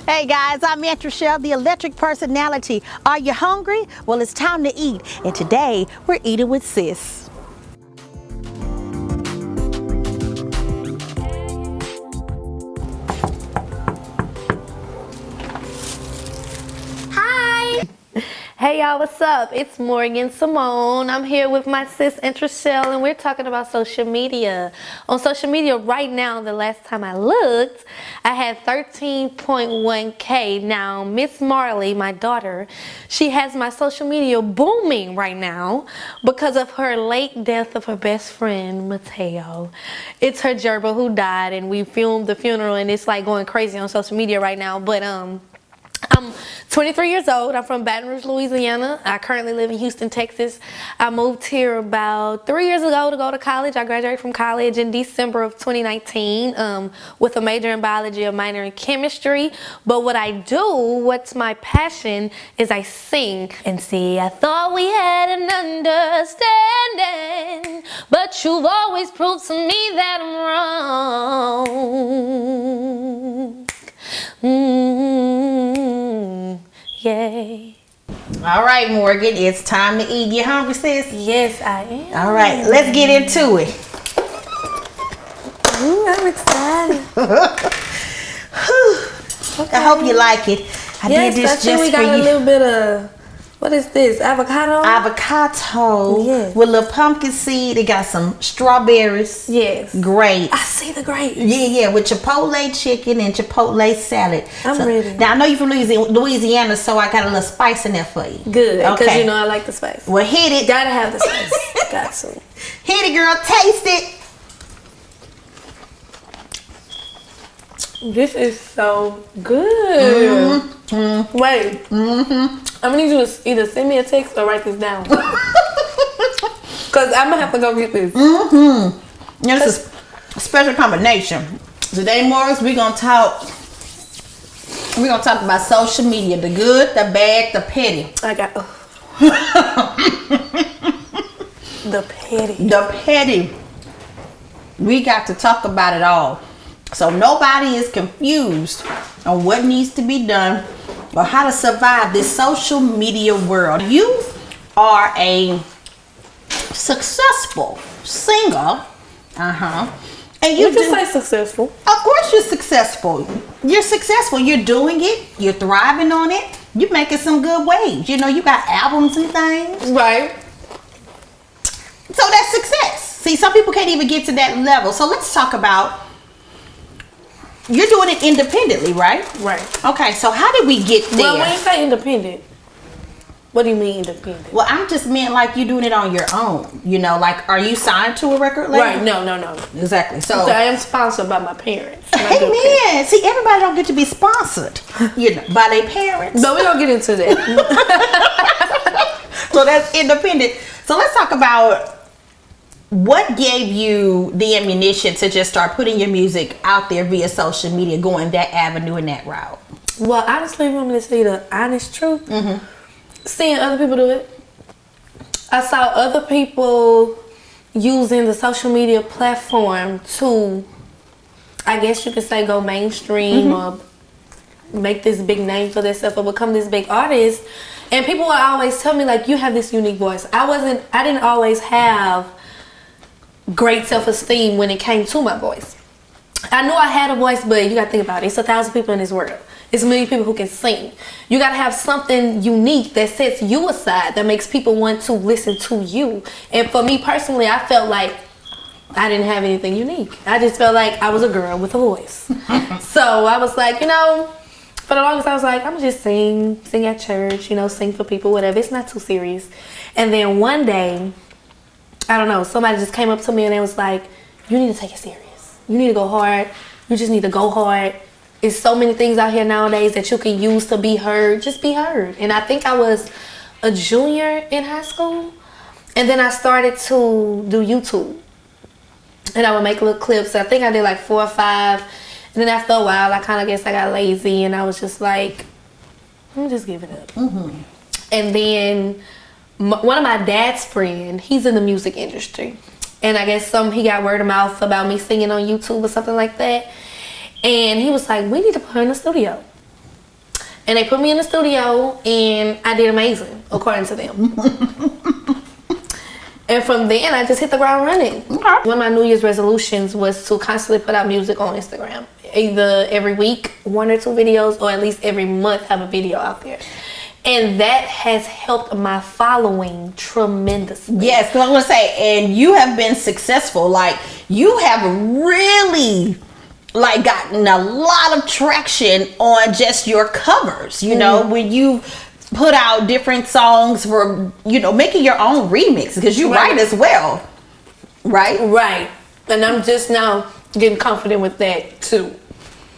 Hey guys, I'm Antre'chelle, the electric personality. Are you hungry? Well, it's time to eat. And today, we're eating with Sis. Hey y'all, what's up? It's Morgan Simone. I'm here with my sis Antre'chelle, and we're talking about social media. On social media right now, the last time I looked, I had 13.1K. Now, Miss Marley, my daughter, she has my social media booming right now because of her late death of her best friend, Mateo. It's her gerbil who died, and we filmed the funeral, and it's like going crazy on social media right now. But I'm 23 years old. I'm from Baton Rouge, Louisiana. I currently live in Houston, Texas. I moved here about 3 years ago to go to college. I graduated from college in December of 2019 with a major in biology, a minor in chemistry. But what I do, what's my passion, is I sing. And see, I thought we had an understanding, but you've always proved to me that I'm wrong. Yay. All right, Morgan, it's time to eat. You hungry, sis? Yes, I am. All right, let's get into it. Ooh, I'm excited. I hope you like it. I did this just we for got you. a little bit of, what is this, avocado? Avocado with a little pumpkin seed. It got some strawberries. Yes. Grapes. I see the grapes. Yeah, with chipotle chicken and chipotle salad. I'm ready. Now, I know you're from Louisiana, so I got a little spice in there for you. Good, because okay. you know I like the spice. Well, hit it. Gotta have the spice. Got to. Hit it, girl. Taste it. This is so good. Mm-hmm. Wait. Mm-hmm. I'm gonna need you to either send me a text or write this down. Cause I'm gonna have to go get this. Mm-hmm. Yeah, this is a special combination. Today, Morris, we're gonna talk about social media, the good, the bad, the petty. I got the petty. The petty. We got to talk about it all. So nobody is confused on what needs to be done or how to survive this social media world. You are a successful singer. And you just say successful. Of course you're successful. You're successful. You're doing it. You're thriving on it. You're making some good wage. You know, you got albums and things. Right. So that's success. See, some people can't even get to that level. So let's talk about, you're doing it independently, right? Right. Okay, so how did we get there? Well, when you say independent, what do you mean independent? Well, I'm just meant like you doing it on your own. You know, like, are you signed to a record label? Right, no. Exactly. So I am sponsored by my parents. Amen. See, everybody don't get to be sponsored, you know, by their parents. No, we don't get into that. So that's independent. So let's talk about what gave you the ammunition to just start putting your music out there via social media, going that avenue and that route? Well, honestly, you want me to say the honest truth? Mm-hmm. Seeing other people do it. I saw other people using the social media platform to, I guess you could say, go mainstream or make this big name for themselves or become this big artist. And people would always tell me, like, you have this unique voice. I didn't always have great self-esteem when it came to my voice. I knew I had a voice, but you gotta think about it. It's 1,000 people in this world. It's a million people who can sing. You gotta have something unique that sets you aside, that makes people want to listen to you. And for me personally, I felt like I didn't have anything unique. I just felt like I was a girl with a voice. So I was like, you know, for the longest I was like, I'm just sing at church, you know, sing for people, whatever. It's not too serious. And then one day, I don't know, somebody just came up to me and they was like, you need to take it serious. You need to go hard. You just need to go hard. It's so many things out here nowadays that you can use to be heard. Just be heard. And I think I was a junior in high school. And then I started to do YouTube. And I would make little clips. I think I did like 4 or 5. And then after a while, I kind of guess I got lazy. And I was just like, let me just give it up. Mm-hmm. And then one of my dad's friend, he's in the music industry. And I guess he got word of mouth about me singing on YouTube or something like that. And he was like, we need to put her in the studio. And they put me in the studio, and I did amazing, according to them. And from then, I just hit the ground running. Okay. One of my New Year's resolutions was to constantly put out music on Instagram. Either every week, 1 or 2 videos, or at least every month have a video out there. And that has helped my following tremendously. Yes, because I want to say, and you have been successful. Like, you have really, like, gotten a lot of traction on just your covers. You know, when you put out different songs for, you know, making your own remix, because you write as well, right? Right. And I'm just now getting confident with that too.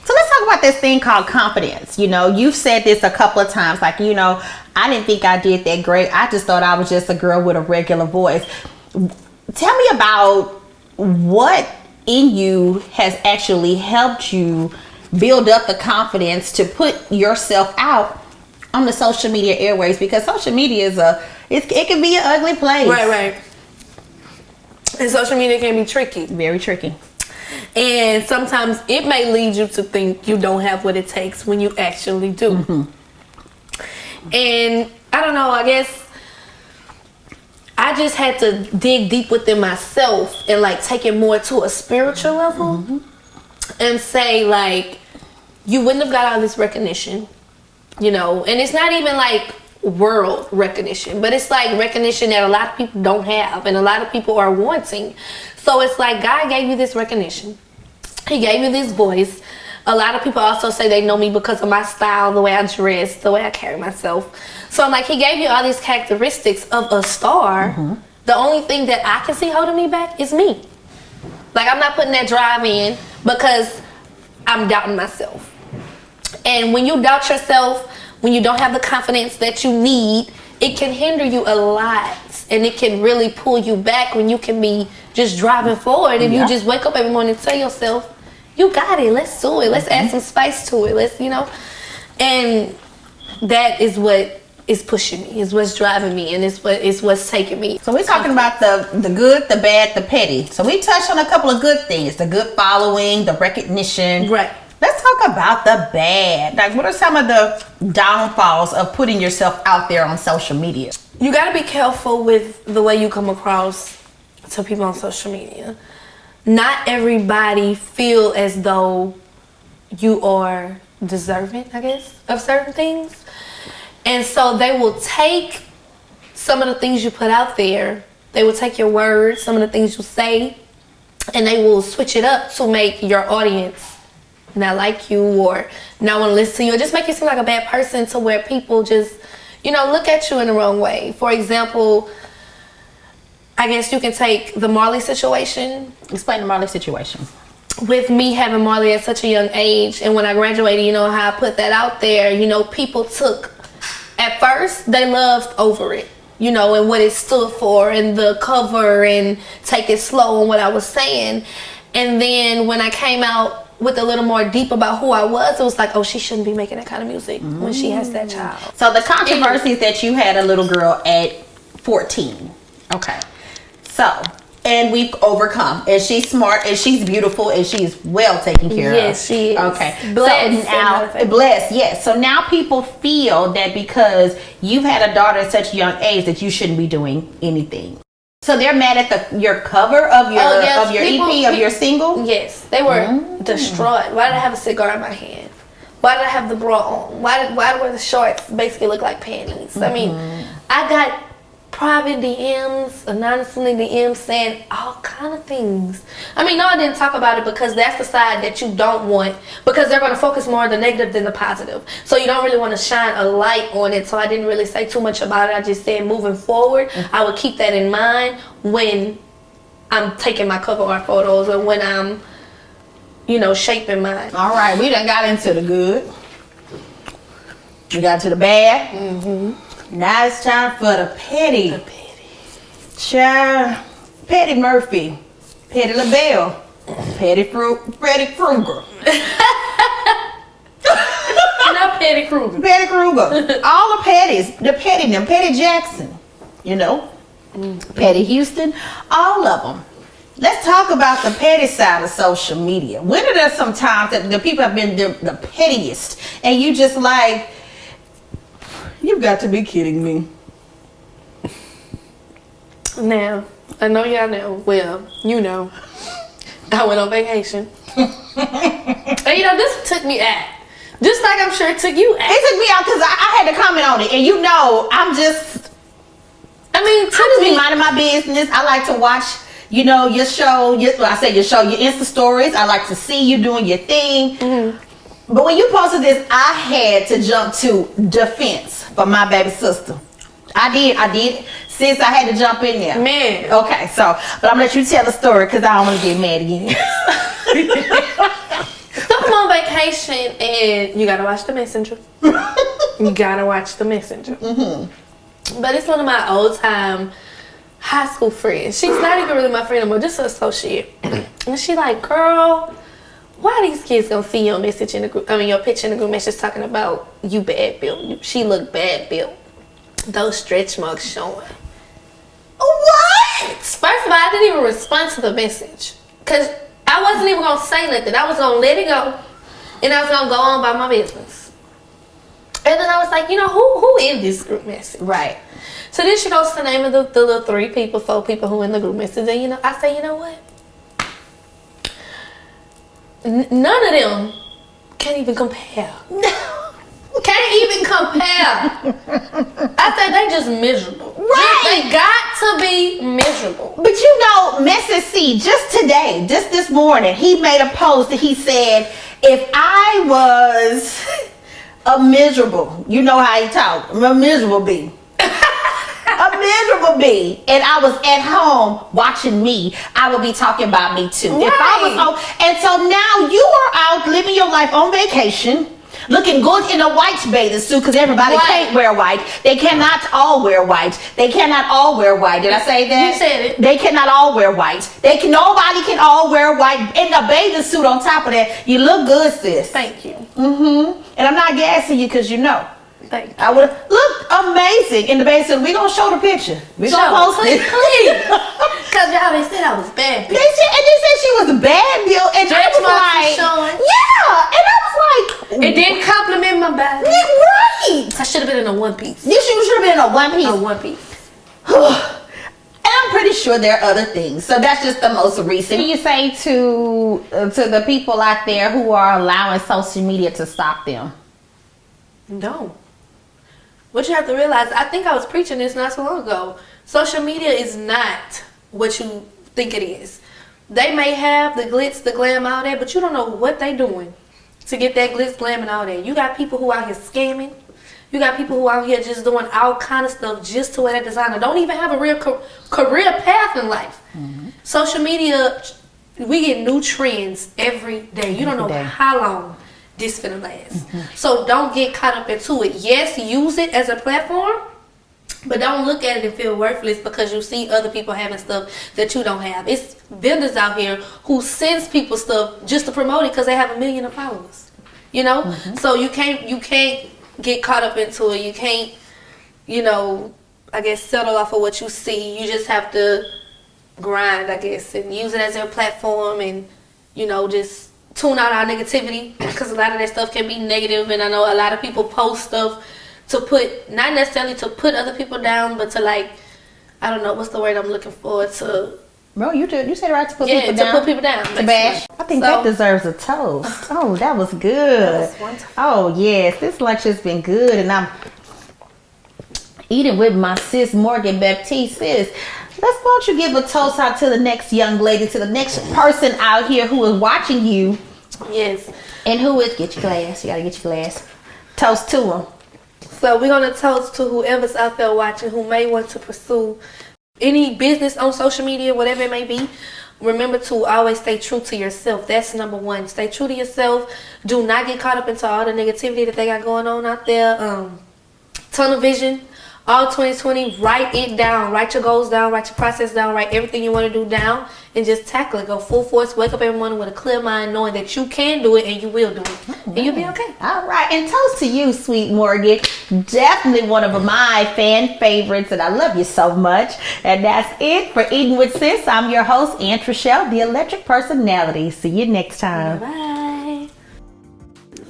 So let's talk about this thing called confidence. You know, you've said this a couple of times, like, you know, I didn't think I did that great. I just thought I was just a girl with a regular voice. Tell me about what in you has actually helped you build up the confidence to put yourself out on the social media airways, because social media is it can be an ugly place. Right. And social media can be tricky. Very tricky. And sometimes it may lead you to think you don't have what it takes when you actually do. And I don't know, I guess I just had to dig deep within myself and like take it more to a spiritual level and say, like, you wouldn't have got all this recognition, you know, and it's not even like world recognition, but it's like recognition that a lot of people don't have and a lot of people are wanting. So it's like, God gave you this recognition. He gave you this voice. A lot of people also say they know me because of my style, the way I dress, the way I carry myself. So I'm like, he gave you all these characteristics of a star. The only thing that I can see holding me back is me. Like, I'm not putting that drive in because I'm doubting myself. And when you doubt yourself, when you don't have the confidence that you need, it can hinder you a lot. And it can really pull you back when you can be just driving forward. If you just wake up every morning and tell yourself, you got it, let's do it. Let's add some spice to it. Let's, you know. And that is what is pushing me, is what's driving me, and it's what's taking me. So we're talking about the good, the bad, the petty. So we touched on a couple of good things, the good following, the recognition. Right. Let's talk about the bad. Like, what are some of the downfalls of putting yourself out there on social media? You got to be careful with the way you come across to people on social media. Not everybody feel as though you are deserving, I guess, of certain things. And so they will take some of the things you put out there. They will take your words, some of the things you say, and they will switch it up to make your audience not like you or not want to listen to you, or just make you seem like a bad person, to where people just, you know, look at you in the wrong way. For example, I guess you can take the Marley situation. Explain the Marley situation. With me having Marley at such a young age, and when I graduated, you know, how I put that out there, you know, people took, at first, they loved Over It, you know, and what it stood for, and the cover, and Take It Slow, and what I was saying. And then when I came out with a little more deep about who I was, it was like, oh, she shouldn't be making that kind of music when she has that child. So the controversy is that you had a little girl at 14. Okay. So, and we've overcome. And she's smart, and she's beautiful, and she's well taken care of. Yes, she is. Okay. Blessed. So now, blessed, yes. So now people feel that because you've had a daughter at such a young age that you shouldn't be doing anything. So they're mad at your cover of your EP, of your single? Yes, they were distraught. Why did I have a cigar in my hand? Why did I have the bra on? Why do the shorts basically look like panties? I mean, I got private DMs, anonymously DMs saying all kind of things. I mean, no, I didn't talk about it because that's the side that you don't want, because they're going to focus more on the negative than the positive. So you don't really want to shine a light on it. So I didn't really say too much about it. I just said moving forward, I would keep that in mind when I'm taking my cover art photos or when I'm, you know, shaping mine. All right, we done got into the good. We got to the bad. Now it's time for the petty. The petty. Child, Petty Murphy, Petty LaBelle, Petty Kruger. Not Petty Kruger. Petty Kruger. All the Petties. The Petty, them. Petty Jackson. You know? Petty Houston. All of them. Let's talk about the petty side of social media. When are there some times that the people have been the pettiest and you just like, You've got to be kidding me. Now, I know y'all know. Well, you know. I went on vacation. And you know, this took me out. Just like I'm sure it took you out. It took me out because I had to comment on it. And you know, I'm just be minding my business. I like to watch, you know, your show. Your Insta stories. I like to see you doing your thing. Mm-hmm. But when you posted this, I had to jump to defense for my baby sister. I did. Since I had to jump in there. Man. Okay, but I'm gonna let you tell the story because I don't want to get mad again. So I'm on vacation and you gotta watch The Messenger. You gotta watch The Messenger. Mm-hmm. But it's one of my old time high school friends. She's not even really my friend anymore, just an associate. And she like, girl, why these kids gonna see your message in the group? Your picture in the group message talking about you bad built. She look bad built. Those stretch marks showing. What? First of all, I didn't even respond to the message because I wasn't even gonna say nothing. I was gonna let it go, and I was gonna go on by my business. And then I was like, you know, who in this group message? Right. So then she goes to name of the little 3 people, 4 people who in the group message, and you know, I say, you know what? None of them can even compare. Can't even compare. I said they just miserable. Right. They got to be miserable. But you know, Mrs. C, just today, just this morning, he made a post that he said, if I was a miserable, you know how he talk, a miserable bee. A miserable bee, and I was at home watching me, I would be talking about me too. Right. If I was home, and so now you are out living your life on vacation, looking good in a white bathing suit because everybody can't wear white. They cannot all wear white. They cannot all wear white. Did I say that? You said it. They cannot all wear white. Nobody can all wear white. In a bathing suit on top of that, you look good, sis. Thank you. Mm-hmm. And I'm not gassing you because you know. Thank you. I would look amazing in the bathing suit. We gonna show the picture. We gonna post it. Please. Because y'all they said I was bad. They said she was bad, Bill, and I was like, yeah, and I was like, it didn't compliment my body. Right. I should have been in a one piece. You should have been in a one piece. A one piece. And I'm pretty sure there are other things. So that's just the most recent. What do you say to the people out there who are allowing social media to stop them? No. What you have to realize, I think I was preaching this not so long ago. Social media is not what you think it is. They may have the glitz, the glam out there, but you don't know what they doing to get that glitz, glam, and all that. You got people who out here scamming. You got people who out here just doing all kind of stuff just to wear that designer. Don't even have a real career path in life. Mm-hmm. Social media, we get new trends every day. You don't know how long this finna last. Mm-hmm. So don't get caught up into it. Yes, use it as a platform, but don't look at it and feel worthless because you see other people having stuff that you don't have. It's vendors out here who sends people stuff just to promote it because they have 1 million followers. You know? Mm-hmm. So you can't get caught up into it. You can't, I guess settle off of what you see. You just have to grind, I guess, and use it as your platform and, just tune out our negativity because a lot of that stuff can be negative, and I know a lot of people post stuff to put, not necessarily to put other people down, but to I don't know, what's the word I'm looking for, to... Bro, you said it right, to put people down. Yeah, to put people down. To bash. I think that deserves a toast. Oh, that was good. That was wonderful. Oh, yes, this lunch has been good, and I'm eating with my sis Morgan Baptiste. Sis, why don't you give a toast out to the next young lady, to the next person out here who is watching you. Yes. And who is, get your glass. You gotta get your glass. Toast to them. So we're gonna toast to whoever's out there watching who may want to pursue any business on social media, whatever it may be. Remember to always stay true to yourself. That's number one. Stay true to yourself. Do not get caught up into all the negativity that they got going on out there. Tunnel vision. All 2020, write it down. Write your goals down. Write your process down. Write everything you want to do down. And just tackle it. Go full force. Wake up every morning with a clear mind, knowing that you can do it and you will do it. And you'll be okay. All right. And toast to you, sweet Morgan. Definitely one of my fan favorites. And I love you so much. And that's it for Eating with Sis. I'm your host, Antre'chelle, the electric personality. See you next time. Bye.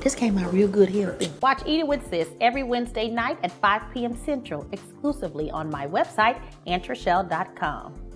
This came out real good healthy. Watch Eat It With Sis every Wednesday night at 5 p.m. Central, exclusively on my website, Antre'chelle.com.